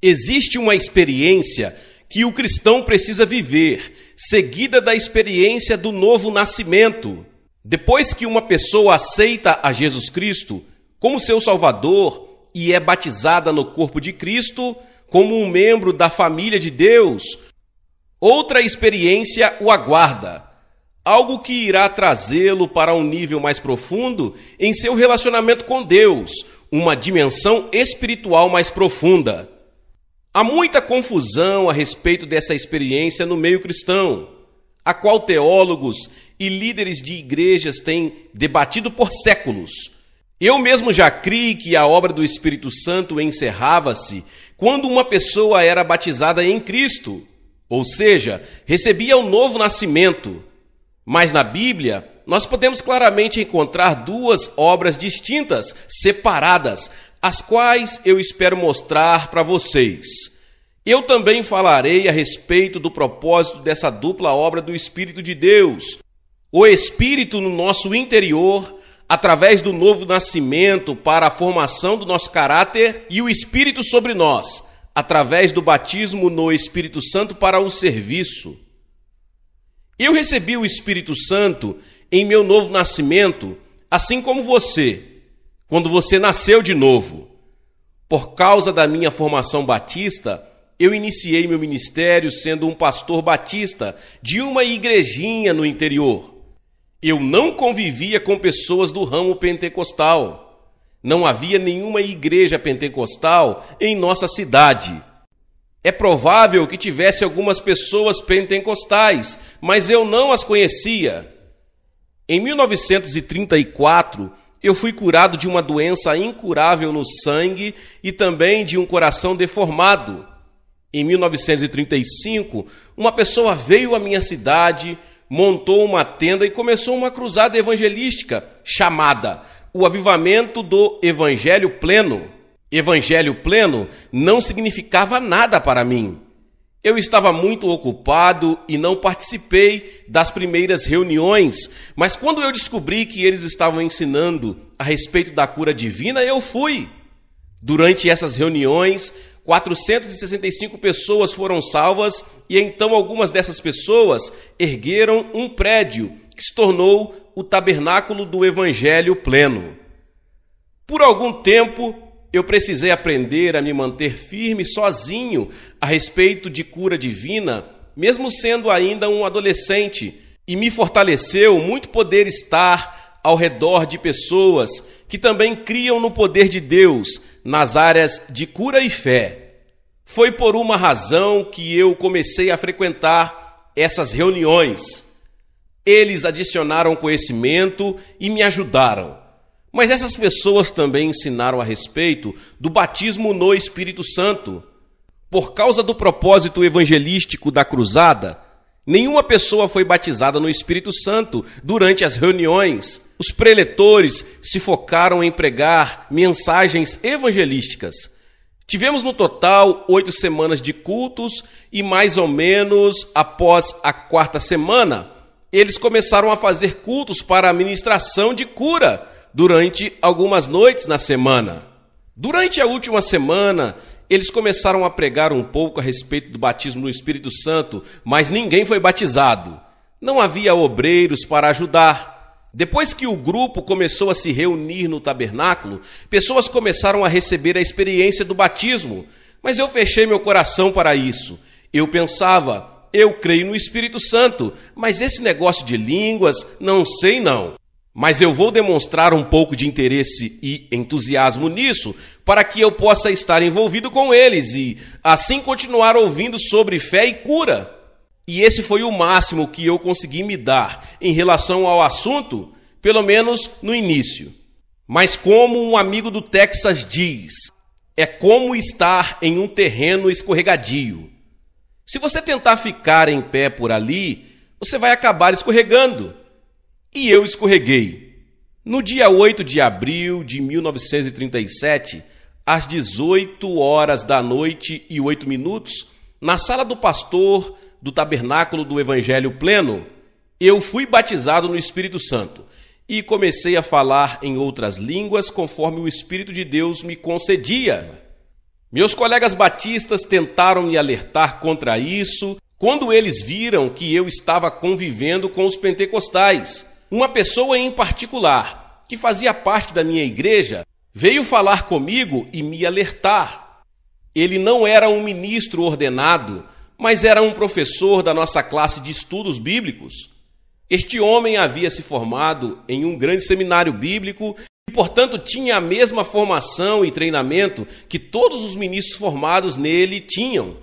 Existe uma experiência que o cristão precisa viver, seguida da experiência do novo nascimento. Depois que uma pessoa aceita a Jesus Cristo como seu Salvador e é batizada no corpo de Cristo, como um membro da família de Deus, outra experiência o aguarda. Algo que irá trazê-lo para um nível mais profundo em seu relacionamento com Deus, uma dimensão espiritual mais profunda. Há muita confusão a respeito dessa experiência no meio cristão, a qual teólogos e líderes de igrejas têm debatido por séculos. Eu mesmo já criei que a obra do Espírito Santo encerrava-se quando uma pessoa era batizada em Cristo, ou seja, recebia o novo nascimento. Mas na Bíblia, nós podemos claramente encontrar duas obras distintas, separadas, as quais eu espero mostrar para vocês. Eu também falarei a respeito do propósito dessa dupla obra do Espírito de Deus. O Espírito no nosso interior, através do novo nascimento para a formação do nosso caráter, e o Espírito sobre nós, através do batismo no Espírito Santo para o serviço. Eu recebi o Espírito Santo em meu novo nascimento, assim como você, quando você nasceu de novo. Por causa da minha formação batista, eu iniciei meu ministério sendo um pastor batista de uma igrejinha no interior. Eu não convivia com pessoas do ramo pentecostal. Não havia nenhuma igreja pentecostal em nossa cidade. É provável que tivesse algumas pessoas pentecostais, mas eu não as conhecia. Em 1934, eu fui curado de uma doença incurável no sangue e também de um coração deformado. Em 1935, uma pessoa veio à minha cidade, montou uma tenda e começou uma cruzada evangelística chamada O Avivamento do Evangelho Pleno. Evangelho pleno não significava nada para mim. Eu estava muito ocupado e não participei das primeiras reuniões, mas quando eu descobri que eles estavam ensinando a respeito da cura divina, eu fui. Durante essas reuniões, 465 pessoas foram salvas e então algumas dessas pessoas ergueram um prédio que se tornou o Tabernáculo do Evangelho Pleno. Por algum tempo, eu precisei aprender a me manter firme sozinho a respeito de cura divina, mesmo sendo ainda um adolescente, e me fortaleceu muito poder estar ao redor de pessoas que também criam no poder de Deus nas áreas de cura e fé. Foi por uma razão que eu comecei a frequentar essas reuniões. Eles adicionaram conhecimento e me ajudaram. Mas essas pessoas também ensinaram a respeito do batismo no Espírito Santo. Por causa do propósito evangelístico da cruzada, nenhuma pessoa foi batizada no Espírito Santo durante as reuniões. Os preletores se focaram em pregar mensagens evangelísticas. Tivemos no total 8 semanas de cultos e mais ou menos após a 4ª semana, eles começaram a fazer cultos para a ministração de cura durante algumas noites na semana. Durante a última semana, eles começaram a pregar um pouco a respeito do batismo no Espírito Santo, mas ninguém foi batizado. Não havia obreiros para ajudar. Depois que o grupo começou a se reunir no tabernáculo, pessoas começaram a receber a experiência do batismo, mas eu fechei meu coração para isso. Eu pensava, eu creio no Espírito Santo, mas esse negócio de línguas, não sei não. Mas eu vou demonstrar um pouco de interesse e entusiasmo nisso para que eu possa estar envolvido com eles e assim continuar ouvindo sobre fé e cura. E esse foi o máximo que eu consegui me dar em relação ao assunto, pelo menos no início. Mas como um amigo do Texas diz, é como estar em um terreno escorregadio. Se você tentar ficar em pé por ali, você vai acabar escorregando. E eu escorreguei. No dia 8 de abril de 1937, às 18h08, na sala do pastor do Tabernáculo do Evangelho Pleno, eu fui batizado no Espírito Santo e comecei a falar em outras línguas conforme o Espírito de Deus me concedia. Meus colegas batistas tentaram me alertar contra isso quando eles viram que eu estava convivendo com os pentecostais. Uma pessoa em particular, que fazia parte da minha igreja, veio falar comigo e me alertar. Ele não era um ministro ordenado, mas era um professor da nossa classe de estudos bíblicos. Este homem havia se formado em um grande seminário bíblico e, portanto, tinha a mesma formação e treinamento que todos os ministros formados nele tinham.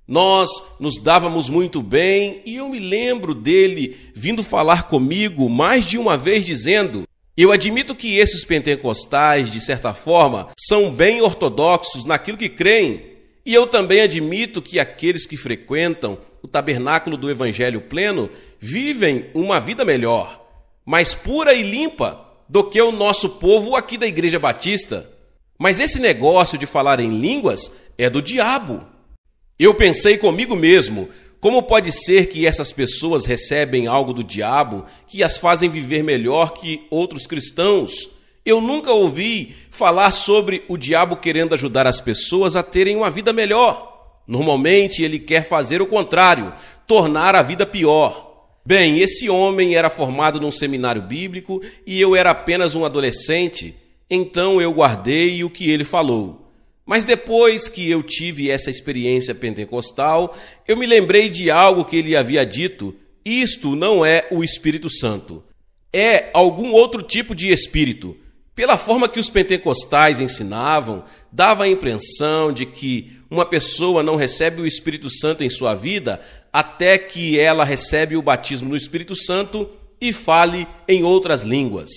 Nós nos dávamos muito bem e eu me lembro dele vindo falar comigo mais de uma vez dizendo: eu admito que esses pentecostais, de certa forma, são bem ortodoxos naquilo que creem, e eu também admito que aqueles que frequentam o tabernáculo do Evangelho Pleno vivem uma vida melhor, mais pura e limpa do que o nosso povo aqui da Igreja Batista. Mas esse negócio de falar em línguas é do diabo. Eu pensei comigo mesmo, como pode ser que essas pessoas recebem algo do diabo que as fazem viver melhor que outros cristãos? Eu nunca ouvi falar sobre o diabo querendo ajudar as pessoas a terem uma vida melhor. Normalmente ele quer fazer o contrário, tornar a vida pior. Bem, esse homem era formado num seminário bíblico e eu era apenas um adolescente, então eu guardei o que ele falou. Mas depois que eu tive essa experiência pentecostal, eu me lembrei de algo que ele havia dito: isto não é o Espírito Santo, é algum outro tipo de espírito. Pela forma que os pentecostais ensinavam, dava a impressão de que uma pessoa não recebe o Espírito Santo em sua vida até que ela recebe o batismo no Espírito Santo e fale em outras línguas.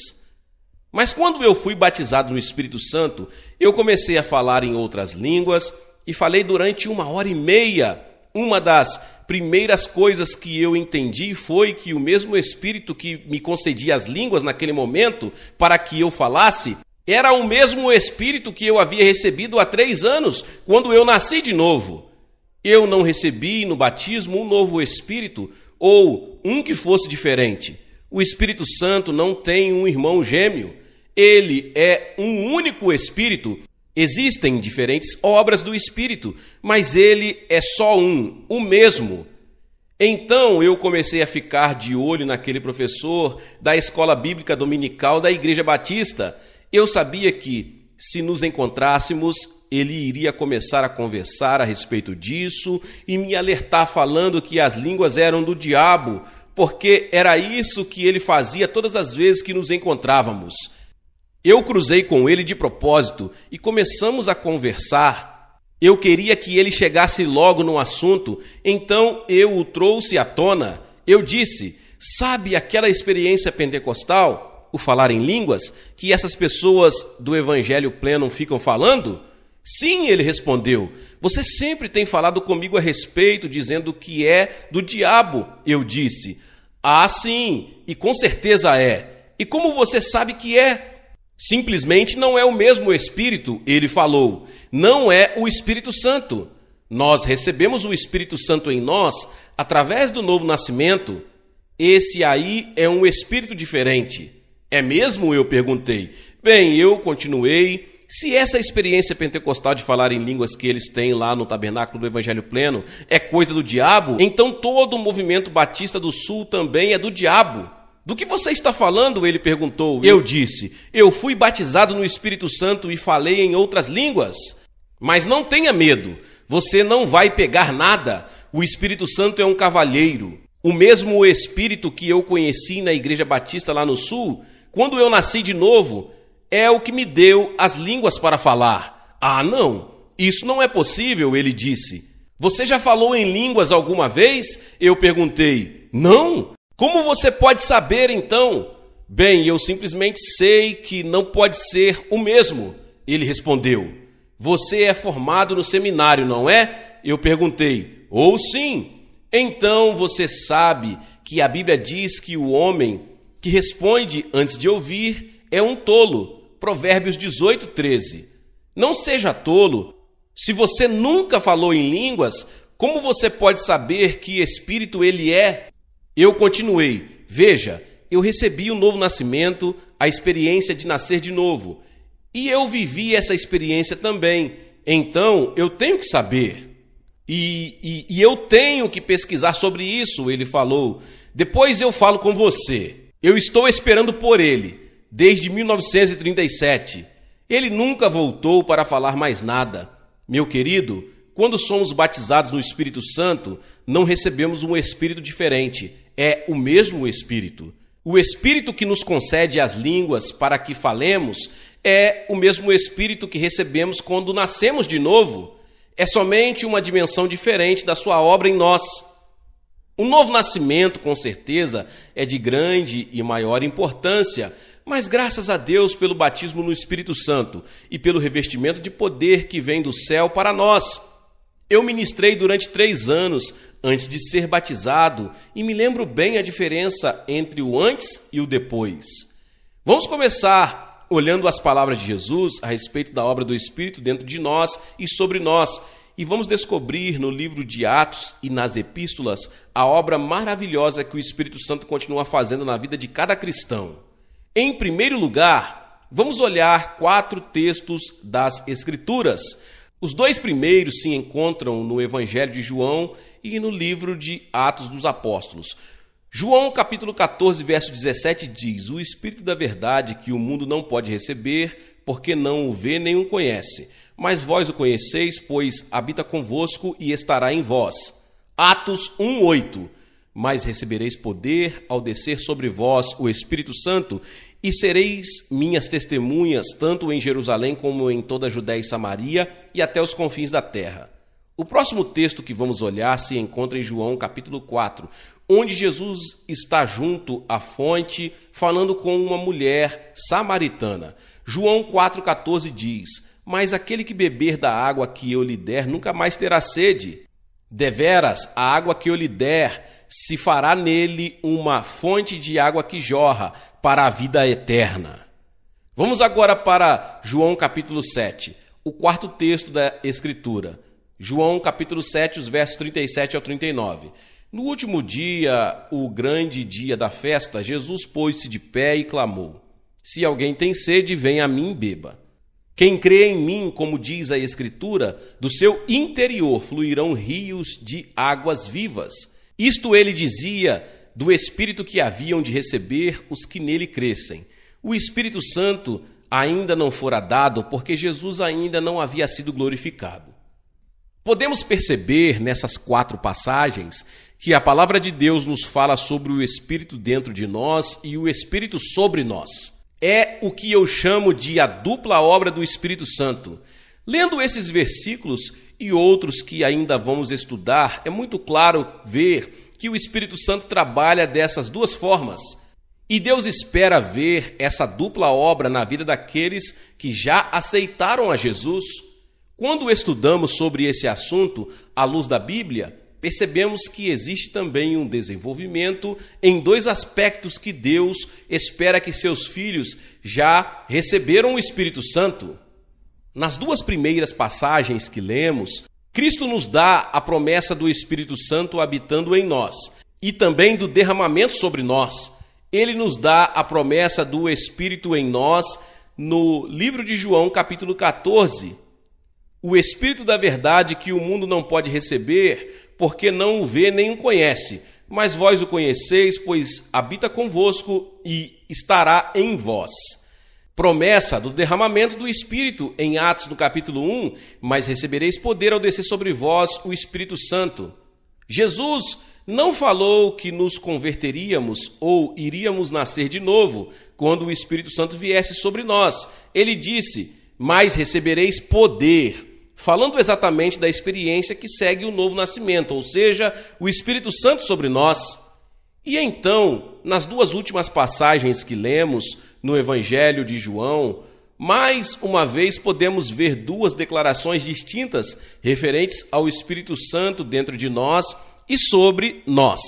Mas quando eu fui batizado no Espírito Santo, eu comecei a falar em outras línguas e falei durante 1h30. Uma das primeiras coisas que eu entendi foi que o mesmo Espírito que me concedia as línguas naquele momento para que eu falasse era o mesmo Espírito que eu havia recebido há 3 anos, quando eu nasci de novo. Eu não recebi no batismo um novo Espírito ou um que fosse diferente. O Espírito Santo não tem um irmão gêmeo. Ele é um único Espírito. Existem diferentes obras do Espírito, mas ele é só um, o mesmo. Então eu comecei a ficar de olho naquele professor da escola bíblica dominical da Igreja Batista. Eu sabia que, se nos encontrássemos, ele iria começar a conversar a respeito disso e me alertar falando que as línguas eram do diabo, porque era isso que ele fazia todas as vezes que nos encontrávamos. Eu cruzei com ele de propósito e começamos a conversar. Eu queria que ele chegasse logo no assunto, então eu o trouxe à tona. Eu disse: sabe aquela experiência pentecostal, o falar em línguas, que essas pessoas do Evangelho Pleno ficam falando? Sim, ele respondeu. Você sempre tem falado comigo a respeito, dizendo que é do diabo. Eu disse: ah, sim, e com certeza é. E como você sabe que é? Simplesmente não é o mesmo Espírito, ele falou. Não é o Espírito Santo. Nós recebemos o Espírito Santo em nós através do novo nascimento. Esse aí é um espírito diferente. É mesmo? Eu perguntei. Bem, eu continuei. Se essa experiência pentecostal de falar em línguas que eles têm lá no tabernáculo do Evangelho Pleno é coisa do diabo, então todo o movimento batista do Sul também é do diabo. Do que você está falando? Ele perguntou. Eu disse: eu fui batizado no Espírito Santo e falei em outras línguas. Mas não tenha medo, você não vai pegar nada. O Espírito Santo é um cavalheiro. O mesmo Espírito que eu conheci na Igreja Batista lá no Sul, quando eu nasci de novo, é o que me deu as línguas para falar. Ah, não, isso não é possível, ele disse. Você já falou em línguas alguma vez? Eu perguntei. Não? Como você pode saber, então? Bem, eu simplesmente sei que não pode ser o mesmo. Ele respondeu. Você é formado no seminário, não é? Eu perguntei. Ou sim. Então você sabe que a Bíblia diz que o homem que responde antes de ouvir é um tolo. Provérbios 18:13. Não seja tolo. Se você nunca falou em línguas, como você pode saber que espírito ele é? Eu continuei. Veja, eu recebi o novo nascimento, a experiência de nascer de novo. E eu vivi essa experiência também. então eu tenho que saber. E eu tenho que pesquisar sobre isso, ele falou. Depois eu falo com você. Eu estou esperando por ele, desde 1937. Ele nunca voltou para falar mais nada. Meu querido, quando somos batizados no Espírito Santo, não recebemos um espírito diferente. É o mesmo Espírito. O Espírito que nos concede as línguas para que falemos é o mesmo Espírito que recebemos quando nascemos de novo. É somente uma dimensão diferente da sua obra em nós. O novo nascimento, com certeza, é de grande e maior importância, mas graças a Deus pelo batismo no Espírito Santo e pelo revestimento de poder que vem do céu para nós. Eu ministrei durante 3 anos antes de ser batizado e me lembro bem a diferença entre o antes e o depois. Vamos começar olhando as palavras de Jesus a respeito da obra do Espírito dentro de nós e sobre nós. E vamos descobrir no livro de Atos e nas epístolas a obra maravilhosa que o Espírito Santo continua fazendo na vida de cada cristão. Em primeiro lugar, vamos olhar 4 textos das Escrituras. Os 2 primeiros se encontram no Evangelho de João e no livro de Atos dos Apóstolos. João, capítulo 14, verso 17, diz: O Espírito da verdade que o mundo não pode receber, porque não o vê nem o conhece. Mas vós o conheceis, pois habita convosco e estará em vós. Atos 1:8. Mas recebereis poder ao descer sobre vós o Espírito Santo, e sereis minhas testemunhas, tanto em Jerusalém como em toda a Judéia e Samaria e até os confins da terra. O próximo texto que vamos olhar se encontra em João capítulo 4, onde Jesus está junto à fonte, falando com uma mulher samaritana. João 4,14 diz: Mas aquele que beber da água que eu lhe der nunca mais terá sede. Deveras, a água que eu lhe der se fará nele uma fonte de água que jorra para a vida eterna. Vamos agora para João capítulo 7, o 4º texto da Escritura. João capítulo 7, os versos 37 ao 39. No último dia, o grande dia da festa, Jesus pôs-se de pé e clamou: Se alguém tem sede, venha a mim e beba. Quem crê em mim, como diz a Escritura, do seu interior fluirão rios de águas vivas. Isto ele dizia do Espírito que haviam de receber os que nele crescem. O Espírito Santo ainda não fora dado, porque Jesus ainda não havia sido glorificado. Podemos perceber nessas 4 passagens que a palavra de Deus nos fala sobre o Espírito dentro de nós e o Espírito sobre nós. É o que eu chamo de a dupla obra do Espírito Santo. Lendo esses versículos e outros que ainda vamos estudar, é muito claro ver que o Espírito Santo trabalha dessas 2 formas. E Deus espera ver essa dupla obra na vida daqueles que já aceitaram a Jesus. Quando estudamos sobre esse assunto à luz da Bíblia, percebemos que existe também um desenvolvimento em 2 aspectos que Deus espera que seus filhos já receberam o Espírito Santo. Nas 2 primeiras passagens que lemos, Cristo nos dá a promessa do Espírito Santo habitando em nós e também do derramamento sobre nós. Ele nos dá a promessa do Espírito em nós no livro de João, capítulo 14. O Espírito da verdade que o mundo não pode receber, porque não o vê nem o conhece. Mas vós o conheceis, pois habita convosco e estará em vós. Promessa do derramamento do Espírito em Atos, no capítulo 1, mas recebereis poder ao descer sobre vós o Espírito Santo. Jesus não falou que nos converteríamos ou iríamos nascer de novo quando o Espírito Santo viesse sobre nós. Ele disse: mas recebereis poder, falando exatamente da experiência que segue o novo nascimento, ou seja, o Espírito Santo sobre nós. E então, nas 2 últimas passagens que lemos no Evangelho de João, mais uma vez podemos ver 2 declarações distintas referentes ao Espírito Santo dentro de nós e sobre nós.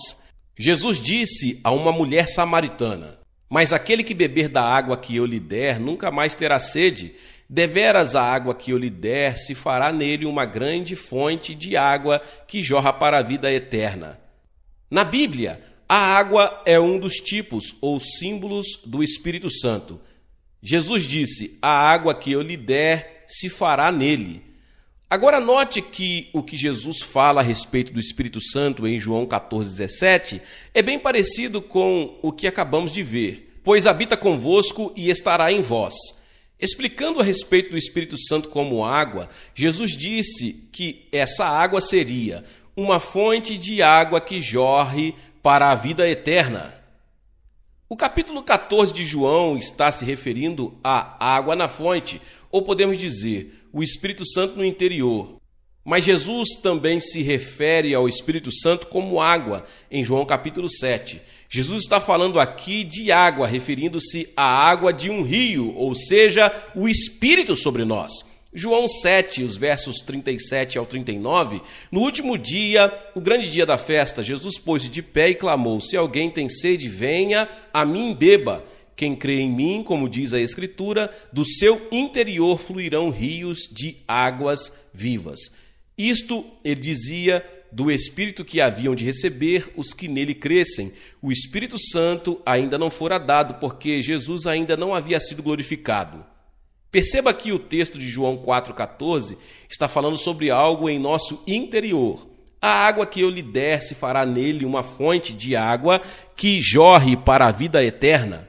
Jesus disse a uma mulher samaritana: mas aquele que beber da água que eu lhe der nunca mais terá sede. Deveras, a água que eu lhe der se fará nele uma grande fonte de água que jorra para a vida eterna. Na Bíblia, a água é um dos tipos ou símbolos do Espírito Santo. Jesus disse: a água que eu lhe der se fará nele. Agora note que o que Jesus fala a respeito do Espírito Santo em João 14,17 é bem parecido com o que acabamos de ver. Pois habita convosco e estará em vós. Explicando a respeito do Espírito Santo como água, Jesus disse que essa água seria uma fonte de água que jorre para a vida eterna. O capítulo 14 de João está se referindo à água na fonte, ou podemos dizer, o Espírito Santo no interior. Mas Jesus também se refere ao Espírito Santo como água, em João capítulo 7. Jesus está falando aqui de água, referindo-se à água de um rio, ou seja, o Espírito sobre nós. João 7, os versos 37 ao 39, no último dia, o grande dia da festa, Jesus pôs-se de pé e clamou: se alguém tem sede, venha a mim e beba. Quem crê em mim, como diz a Escritura, do seu interior fluirão rios de águas vivas. Isto, ele dizia, do Espírito que haviam de receber os que nele crescem. O Espírito Santo ainda não fora dado, porque Jesus ainda não havia sido glorificado. Perceba que o texto de João 4,14 está falando sobre algo em nosso interior. A água que eu lhe der se fará nele uma fonte de água que jorre para a vida eterna.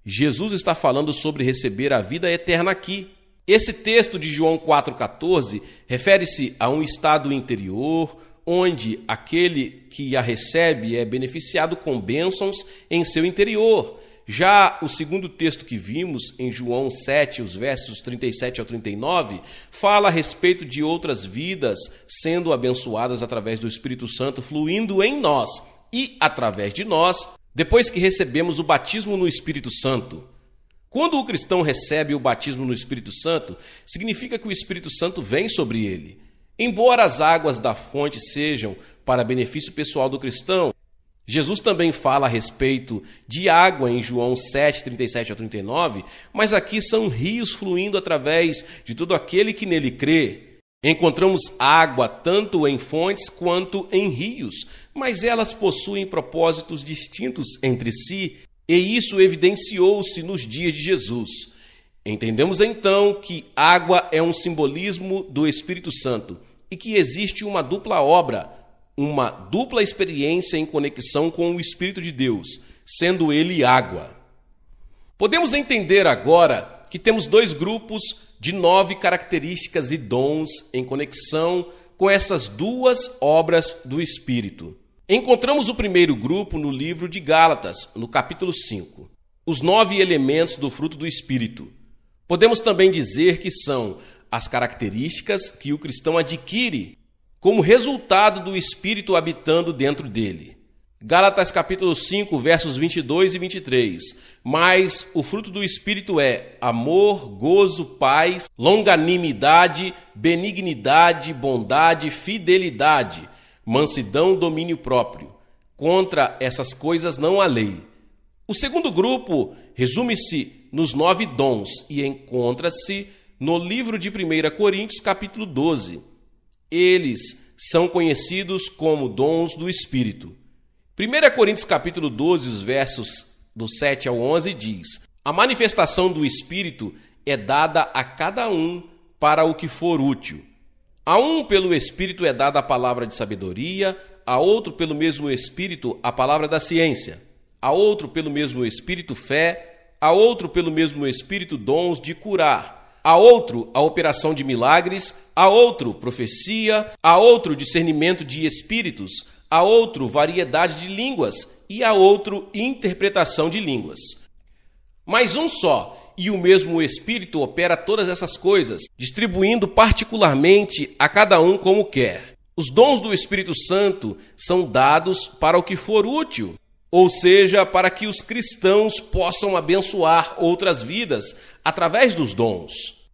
Jesus está falando sobre receber a vida eterna aqui. Esse texto de João 4,14 refere-se a um estado interior, onde aquele que a recebe é beneficiado com bênçãos em seu interior. Já o segundo texto que vimos, em João 7, os versos 37 ao 39, fala a respeito de outras vidas sendo abençoadas através do Espírito Santo fluindo em nós e através de nós, depois que recebemos o batismo no Espírito Santo. Quando o cristão recebe o batismo no Espírito Santo, significa que o Espírito Santo vem sobre ele. Embora as águas da fonte sejam para benefício pessoal do cristão, Jesus também fala a respeito de água em João 7, 37 a 39, mas aqui são rios fluindo através de todo aquele que nele crê. Encontramos água tanto em fontes quanto em rios, mas elas possuem propósitos distintos entre si, e isso evidenciou-se nos dias de Jesus. Entendemos então que água é um simbolismo do Espírito Santo e que existe uma dupla obra, uma dupla experiência em conexão com o Espírito de Deus, sendo ele água. Podemos entender agora que temos dois grupos de 9 características e dons em conexão com essas duas obras do Espírito. Encontramos o primeiro grupo no livro de Gálatas, no capítulo 5. Os 9 elementos do fruto do Espírito. Podemos também dizer que são as características que o cristão adquire como resultado do Espírito habitando dentro dele. Gálatas capítulo 5, versos 22 e 23. Mas o fruto do Espírito é amor, gozo, paz, longanimidade, benignidade, bondade, fidelidade, mansidão, domínio próprio. Contra essas coisas não há lei. O segundo grupo resume-se nos 9 dons e encontra-se no livro de 1 Coríntios, capítulo 12. Eles são conhecidos como dons do Espírito. 1 Coríntios, capítulo 12, os versos do 7 ao 11, diz: a manifestação do Espírito é dada a cada um para o que for útil. A um pelo Espírito é dada a palavra de sabedoria, a outro pelo mesmo Espírito a palavra da ciência, a outro pelo mesmo Espírito fé, a outro pelo mesmo Espírito dons de curar, a outro a operação de milagres, a outro profecia, a outro discernimento de espíritos, a outro variedade de línguas e a outro interpretação de línguas. Mas um só e o mesmo Espírito opera todas essas coisas, distribuindo particularmente a cada um como quer. Os dons do Espírito Santo são dados para o que for útil, ou seja, para que os cristãos possam abençoar outras vidas através dos dons.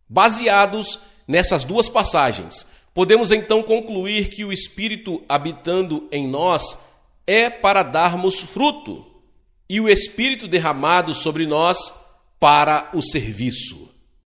Baseados nessas duas passagens, podemos então concluir que o Espírito habitando em nós é para darmos fruto, e o Espírito derramado sobre nós para o serviço.